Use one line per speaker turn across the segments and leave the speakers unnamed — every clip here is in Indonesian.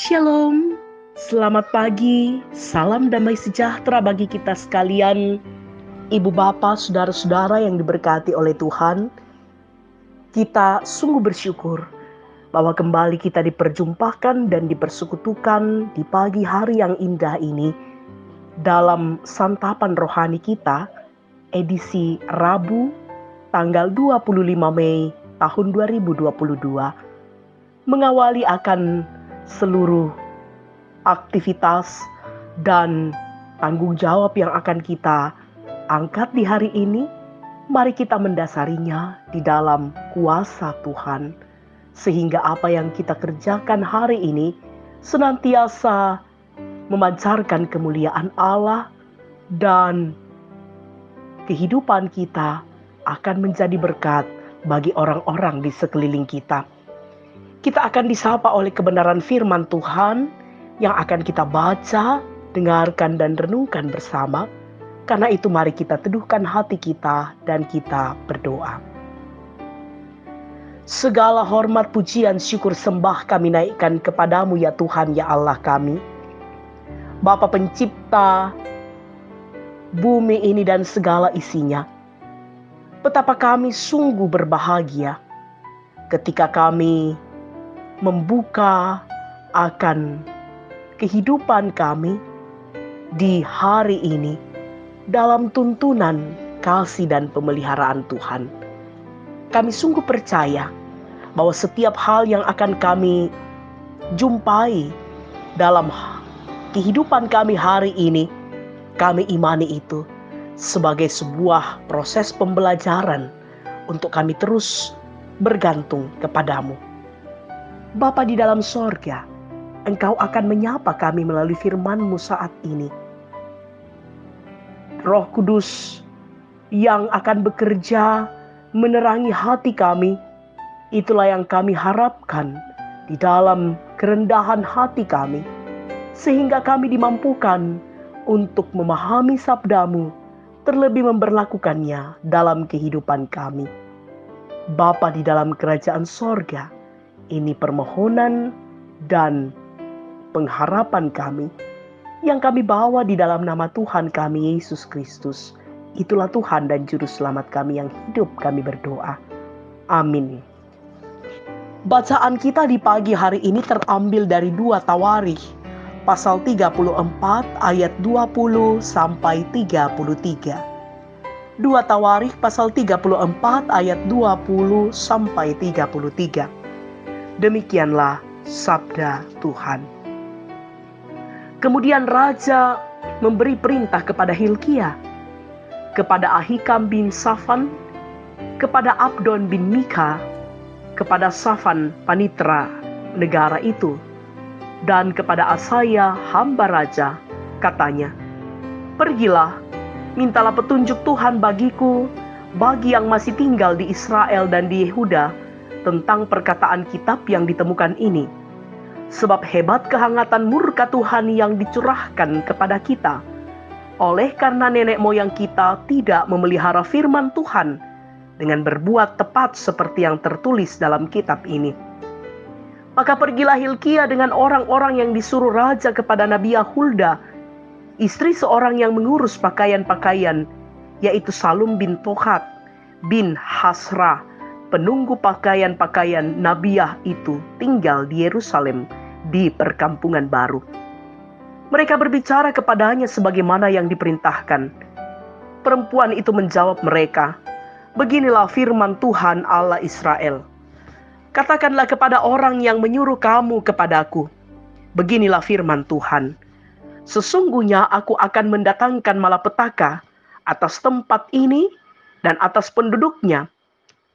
Shalom, selamat pagi, salam damai sejahtera bagi kita sekalian. Ibu bapak, saudara-saudara yang diberkati oleh Tuhan, kita sungguh bersyukur bahwa kembali kita diperjumpakan dan dipersekutukan di pagi hari yang indah ini dalam santapan rohani kita, edisi Rabu tanggal 25 Mei tahun 2022, mengawali akan seluruh aktivitas dan tanggung jawab yang akan kita angkat di hari ini. Mari kita mendasarinya di dalam kuasa Tuhan, sehingga apa yang kita kerjakan hari ini senantiasa memancarkan kemuliaan Allah dan kehidupan kita akan menjadi berkat bagi orang-orang di sekeliling kita. Kita akan disapa oleh kebenaran firman Tuhan yang akan kita baca, dengarkan, dan renungkan bersama. Karena itu mari kita teduhkan hati kita dan kita berdoa. Segala hormat, pujian, syukur, sembah kami naikkan kepadamu ya Tuhan, ya Allah kami. Bapa pencipta bumi ini dan segala isinya. Betapa kami sungguh berbahagia ketika kami membuka akan kehidupan kami di hari ini dalam tuntunan kasih dan pemeliharaan Tuhan. Kami sungguh percaya bahwa setiap hal yang akan kami jumpai dalam kehidupan kami hari ini, kami imani itu sebagai sebuah proses pembelajaran untuk kami terus bergantung kepadamu. Bapa di dalam sorga, Engkau akan menyapa kami melalui firman-Mu saat ini. Roh Kudus yang akan bekerja menerangi hati kami, itulah yang kami harapkan di dalam kerendahan hati kami, sehingga kami dimampukan untuk memahami sabda-Mu, terlebih memberlakukannya dalam kehidupan kami. Bapa di dalam kerajaan sorga, ini permohonan dan pengharapan kami yang kami bawa di dalam nama Tuhan kami Yesus Kristus. Itulah Tuhan dan Juru Selamat kami yang hidup, kami berdoa. Amin. Bacaan kita di pagi hari ini terambil dari 2 Tawarikh pasal 34 ayat 20 sampai 33. 2 Tawarikh pasal 34 ayat 20 sampai 33. Demikianlah sabda Tuhan. Kemudian raja memberi perintah kepada Hilkia, kepada Ahikam bin Safan, kepada Abdon bin Mika, kepada Safan panitra negara itu, dan kepada Asaya hamba raja, katanya, "Pergilah, mintalah petunjuk Tuhan bagiku, bagi yang masih tinggal di Israel dan di Yehuda, tentang perkataan kitab yang ditemukan ini. Sebab hebat kehangatan murka Tuhan yang dicurahkan kepada kita, oleh karena nenek moyang kita tidak memelihara firman Tuhan dengan berbuat tepat seperti yang tertulis dalam kitab ini. Maka pergilah Hilkia dengan orang-orang yang disuruh raja kepada Nabi Hulda, istri seorang yang mengurus pakaian-pakaian, yaitu Salum bin Tohat bin Hasrah, penunggu pakaian-pakaian Nabiah itu tinggal di Yerusalem di perkampungan baru. Mereka berbicara kepadanya sebagaimana yang diperintahkan. Perempuan itu menjawab mereka, "Beginilah firman Tuhan Allah Israel. Katakanlah kepada orang yang menyuruh kamu kepadaku, beginilah firman Tuhan. Sesungguhnya aku akan mendatangkan malapetaka atas tempat ini dan atas penduduknya,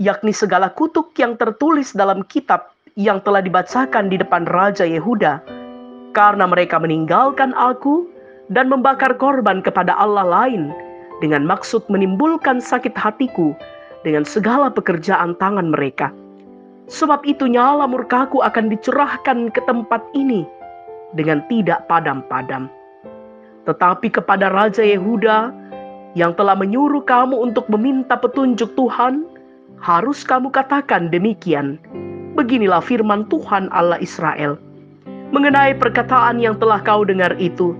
yakni segala kutuk yang tertulis dalam kitab yang telah dibacakan di depan Raja Yehuda, karena mereka meninggalkan aku dan membakar korban kepada Allah lain, dengan maksud menimbulkan sakit hatiku dengan segala pekerjaan tangan mereka. Sebab itu nyala murkaku akan dicurahkan ke tempat ini dengan tidak padam-padam. Tetapi kepada Raja Yehuda yang telah menyuruh kamu untuk meminta petunjuk Tuhan, harus kamu katakan demikian, beginilah firman Tuhan Allah Israel. mengenai perkataan yang telah kau dengar itu.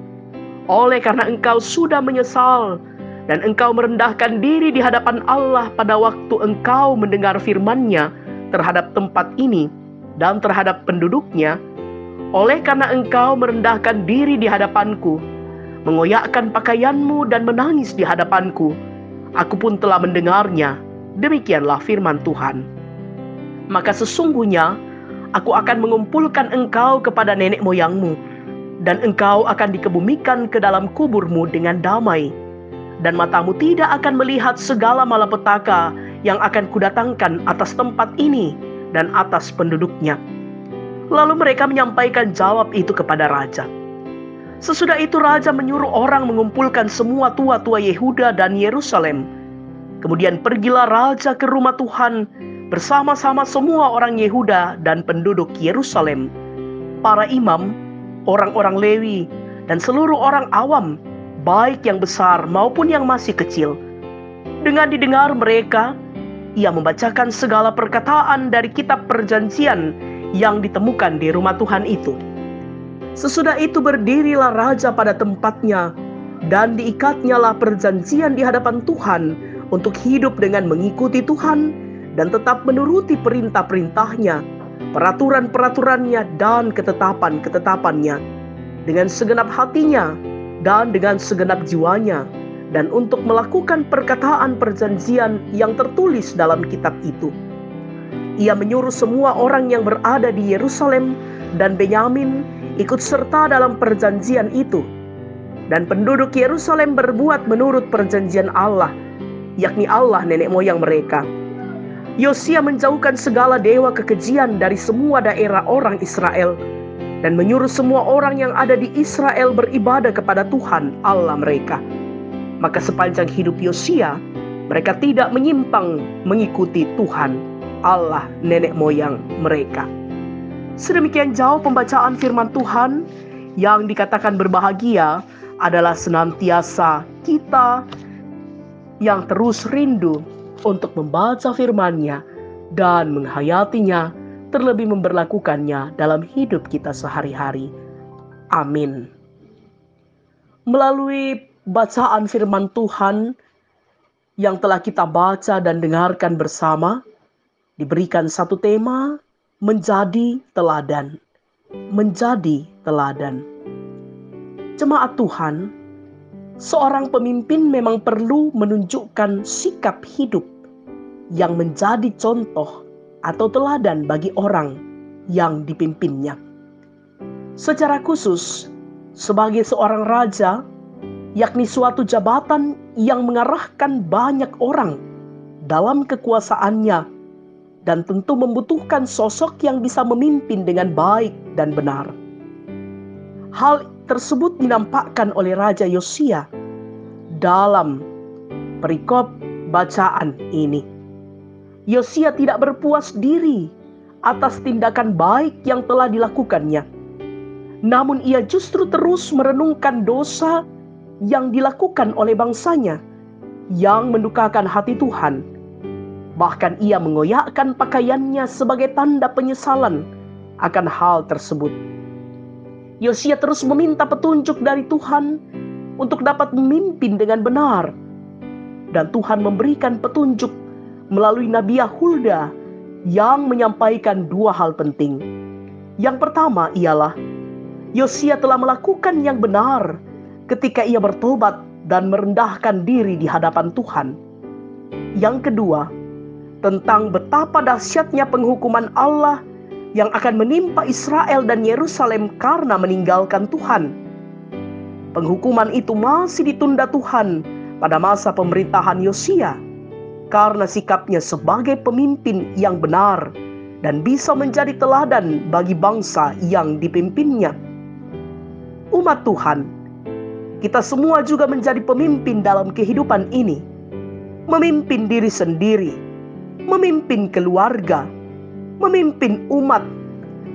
Oleh karena engkau sudah menyesal dan engkau merendahkan diri di hadapan Allah pada waktu engkau mendengar firman-Nya terhadap tempat ini dan terhadap penduduknya, oleh karena engkau merendahkan diri di hadapanku, mengoyakkan pakaianmu dan menangis di hadapanku, aku pun telah mendengarnya. Demikianlah firman Tuhan. Maka sesungguhnya aku akan mengumpulkan engkau kepada nenek moyangmu, dan engkau akan dikebumikan ke dalam kuburmu dengan damai, dan matamu tidak akan melihat segala malapetaka yang akan kudatangkan atas tempat ini dan atas penduduknya. Lalu mereka menyampaikan jawab itu kepada raja. Sesudah itu raja menyuruh orang mengumpulkan semua tua-tua Yehuda dan Yerusalem. Kemudian pergilah raja ke rumah Tuhan bersama-sama semua orang Yehuda dan penduduk Yerusalem, para imam, orang-orang Lewi, dan seluruh orang awam, baik yang besar maupun yang masih kecil. Dengan didengar mereka, ia membacakan segala perkataan dari kitab perjanjian yang ditemukan di rumah Tuhan itu. Sesudah itu berdirilah raja pada tempatnya, dan diikatnyalah perjanjian di hadapan Tuhan untuk hidup dengan mengikuti Tuhan dan tetap menuruti perintah-perintahnya, peraturan-peraturannya, dan ketetapan-ketetapannya dengan segenap hatinya dan dengan segenap jiwanya, dan untuk melakukan perkataan perjanjian yang tertulis dalam kitab itu. Ia menyuruh semua orang yang berada di Yerusalem dan Benyamin ikut serta dalam perjanjian itu, dan penduduk Yerusalem berbuat menurut perjanjian Allah, yakni Allah nenek moyang mereka. Yosia menjauhkan segala dewa kekejian dari semua daerah orang Israel, dan menyuruh semua orang yang ada di Israel beribadah kepada Tuhan Allah mereka. Maka sepanjang hidup Yosia, mereka tidak menyimpang mengikuti Tuhan Allah nenek moyang mereka. Sedemikian jauh pembacaan firman Tuhan. Yang dikatakan berbahagia adalah senantiasa kita yang terus rindu untuk membaca firman-Nya dan menghayatinya, terlebih memberlakukannya dalam hidup kita sehari-hari. Amin. Melalui bacaan firman Tuhan yang telah kita baca dan dengarkan bersama, diberikan satu tema, menjadi teladan. Menjadi teladan. Jemaat Tuhan, seorang pemimpin memang perlu menunjukkan sikap hidup yang menjadi contoh atau teladan bagi orang yang dipimpinnya. Secara khusus, sebagai seorang raja, yakni suatu jabatan yang mengarahkan banyak orang dalam kekuasaannya, dan tentu membutuhkan sosok yang bisa memimpin dengan baik dan benar. Hal tersebut dinampakkan oleh Raja Yosia dalam perikop bacaan ini. Yosia tidak berpuas diri atas tindakan baik yang telah dilakukannya, namun ia justru terus merenungkan dosa yang dilakukan oleh bangsanya yang mendukakan hati Tuhan. Bahkan ia mengoyakkan pakaiannya sebagai tanda penyesalan akan hal tersebut. Yosia terus meminta petunjuk dari Tuhan untuk dapat memimpin dengan benar. Dan Tuhan memberikan petunjuk melalui Nabi Yahulda yang menyampaikan dua hal penting. Yang pertama ialah Yosia telah melakukan yang benar ketika ia bertobat dan merendahkan diri di hadapan Tuhan. Yang kedua, tentang betapa dahsyatnya penghukuman Allah yang akan menimpa Israel dan Yerusalem karena meninggalkan Tuhan. Penghukuman itu masih ditunda Tuhan pada masa pemerintahan Yosia karena sikapnya sebagai pemimpin yang benar dan bisa menjadi teladan bagi bangsa yang dipimpinnya. Umat Tuhan, kita semua juga menjadi pemimpin dalam kehidupan ini. Memimpin diri sendiri, memimpin keluarga, memimpin umat,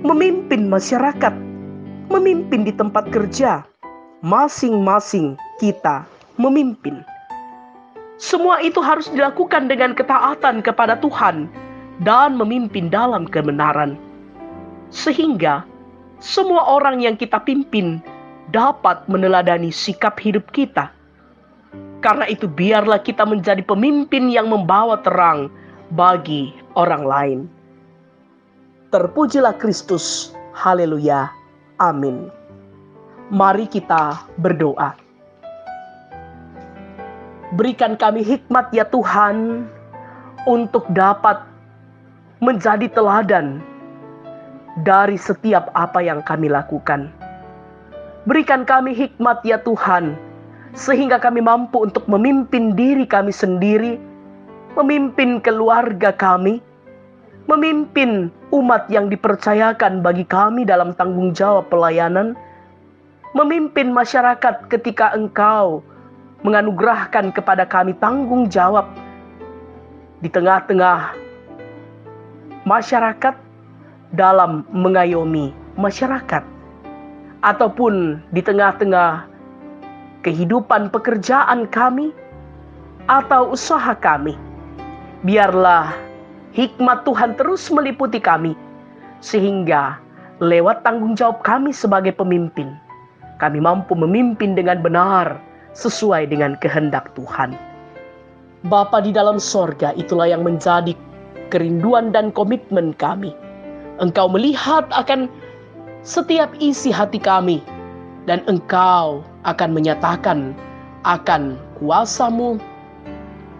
memimpin masyarakat, memimpin di tempat kerja. Masing-masing kita memimpin. Semua itu harus dilakukan dengan ketaatan kepada Tuhan dan memimpin dalam kebenaran. Sehingga semua orang yang kita pimpin dapat meneladani sikap hidup kita. Karena itu biarlah kita menjadi pemimpin yang membawa terang bagi orang lain. Terpujilah Kristus. Haleluya. Amin. Mari kita berdoa. Berikan kami hikmat ya Tuhan, untuk dapat menjadi teladan dari setiap apa yang kami lakukan. Berikan kami hikmat ya Tuhan, sehingga kami mampu untuk memimpin diri kami sendiri, memimpin keluarga kami, memimpin umat yang dipercayakan bagi kami dalam tanggung jawab pelayanan, memimpin masyarakat ketika Engkau menganugerahkan kepada kami tanggung jawab di tengah-tengah masyarakat dalam mengayomi masyarakat, ataupun di tengah-tengah kehidupan pekerjaan kami atau usaha kami. Biarlah hikmat Tuhan terus meliputi kami, sehingga lewat tanggung jawab kami sebagai pemimpin, kami mampu memimpin dengan benar sesuai dengan kehendak Tuhan. Bapa di dalam sorga, itulah yang menjadi kerinduan dan komitmen kami. Engkau melihat akan setiap isi hati kami, dan Engkau akan menyatakan akan kuasa-Mu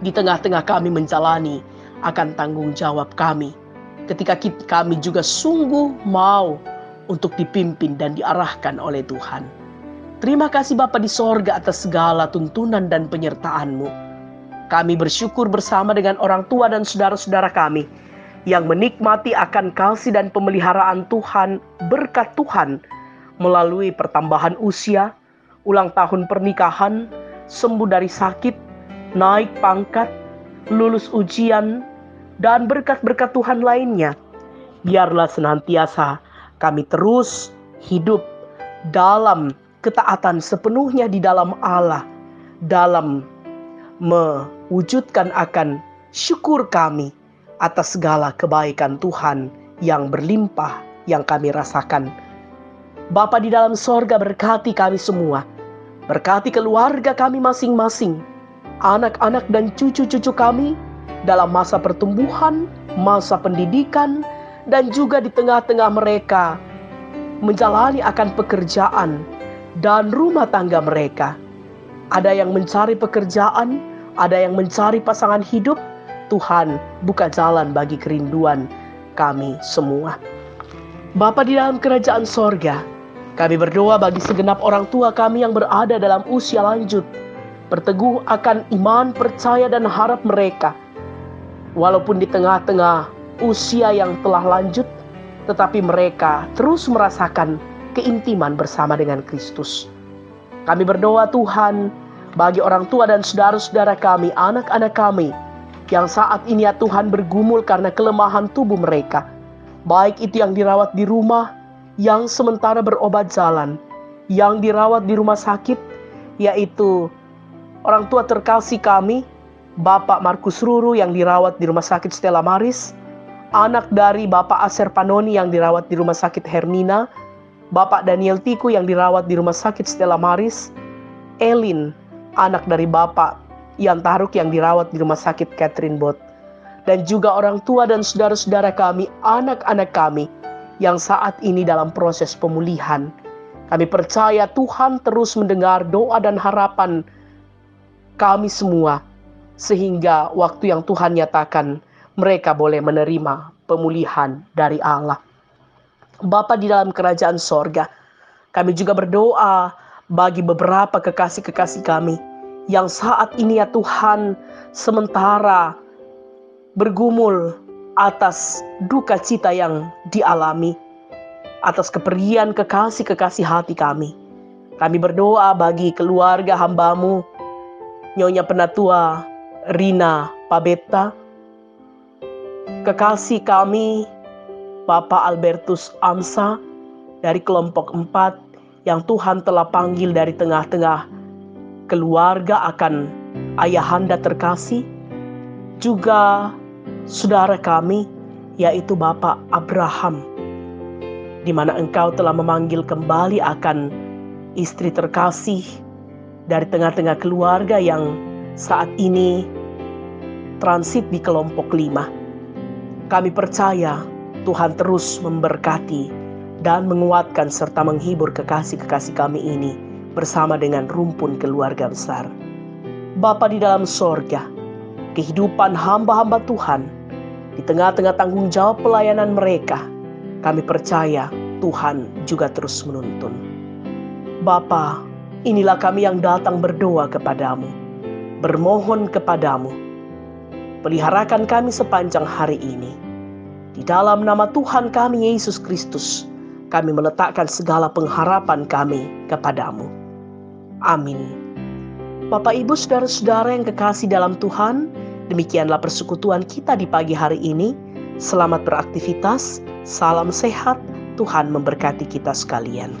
di tengah-tengah kami menjalani akan tanggung jawab kami, ketika kami juga sungguh mau untuk dipimpin dan diarahkan oleh Tuhan. Terima kasih Bapa di sorga atas segala tuntunan dan penyertaan-Mu. Kami bersyukur bersama dengan orang tua dan saudara-saudara kami yang menikmati akan kasih dan pemeliharaan Tuhan, berkat Tuhan melalui pertambahan usia, ulang tahun pernikahan, sembuh dari sakit, naik pangkat, lulus ujian, dan berkat-berkat Tuhan lainnya. Biarlah senantiasa kami terus hidup dalam ketaatan sepenuhnya di dalam Allah, dalam mewujudkan akan syukur kami atas segala kebaikan Tuhan yang berlimpah yang kami rasakan. Bapa di dalam sorga, berkati kami semua, berkati keluarga kami masing-masing, anak-anak dan cucu-cucu kami dalam masa pertumbuhan, masa pendidikan, dan juga di tengah-tengah mereka menjalani akan pekerjaan dan rumah tangga mereka. Ada yang mencari pekerjaan, ada yang mencari pasangan hidup. Tuhan, buka jalan bagi kerinduan kami semua. Bapa di dalam kerajaan sorga, kami berdoa bagi segenap orang tua kami yang berada dalam usia lanjut, berteguh akan iman, percaya, dan harap mereka. Walaupun di tengah-tengah usia yang telah lanjut, tetapi mereka terus merasakan keintiman bersama dengan Kristus. Kami berdoa Tuhan, bagi orang tua dan saudara-saudara kami, anak-anak kami, yang saat ini ya Tuhan bergumul karena kelemahan tubuh mereka. Baik itu yang dirawat di rumah, yang sementara berobat jalan, yang dirawat di rumah sakit, yaitu orang tua terkasih kami, Bapak Markus Ruru yang dirawat di Rumah Sakit Stella Maris, anak dari Bapak Aser Panoni yang dirawat di Rumah Sakit Hermina, Bapak Daniel Tiku yang dirawat di Rumah Sakit Stella Maris, Elin, anak dari Bapak Ian Taruk yang dirawat di Rumah Sakit Catherine Bot, dan juga orang tua dan saudara-saudara kami, anak-anak kami yang saat ini dalam proses pemulihan. Kami percaya Tuhan terus mendengar doa dan harapan kami semua, sehingga waktu yang Tuhan nyatakan mereka boleh menerima pemulihan dari Allah. Bapa di dalam kerajaan sorga, kami juga berdoa bagi beberapa kekasih-kekasih kami yang saat ini ya Tuhan sementara bergumul atas duka cita yang dialami, atas kepergian kekasih-kekasih hati kami. Kami berdoa bagi keluarga hamba-Mu, Nyonya Penatua Rina Pabeta, kekasih kami Bapak Albertus Amsa dari kelompok 4 yang Tuhan telah panggil dari tengah-tengah keluarga akan ayahanda terkasih. Juga saudara kami yaitu Bapak Abraham di mana Engkau telah memanggil kembali akan istri terkasih dari tengah-tengah keluarga yang saat ini transit di kelompok 5. Kami percaya Tuhan terus memberkati dan menguatkan serta menghibur kekasih-kekasih kami ini bersama dengan rumpun keluarga besar. Bapa di dalam sorga, kehidupan hamba-hamba Tuhan, di tengah-tengah tanggung jawab pelayanan mereka, kami percaya Tuhan juga terus menuntun. Bapa, inilah kami yang datang berdoa kepadamu, bermohon kepadamu. Peliharakan kami sepanjang hari ini. Di dalam nama Tuhan kami Yesus Kristus, kami meletakkan segala pengharapan kami kepadamu. Amin. Bapak, Ibu, saudara-saudara yang kekasih dalam Tuhan, demikianlah persekutuan kita di pagi hari ini. Selamat beraktivitas, salam sehat, Tuhan memberkati kita sekalian.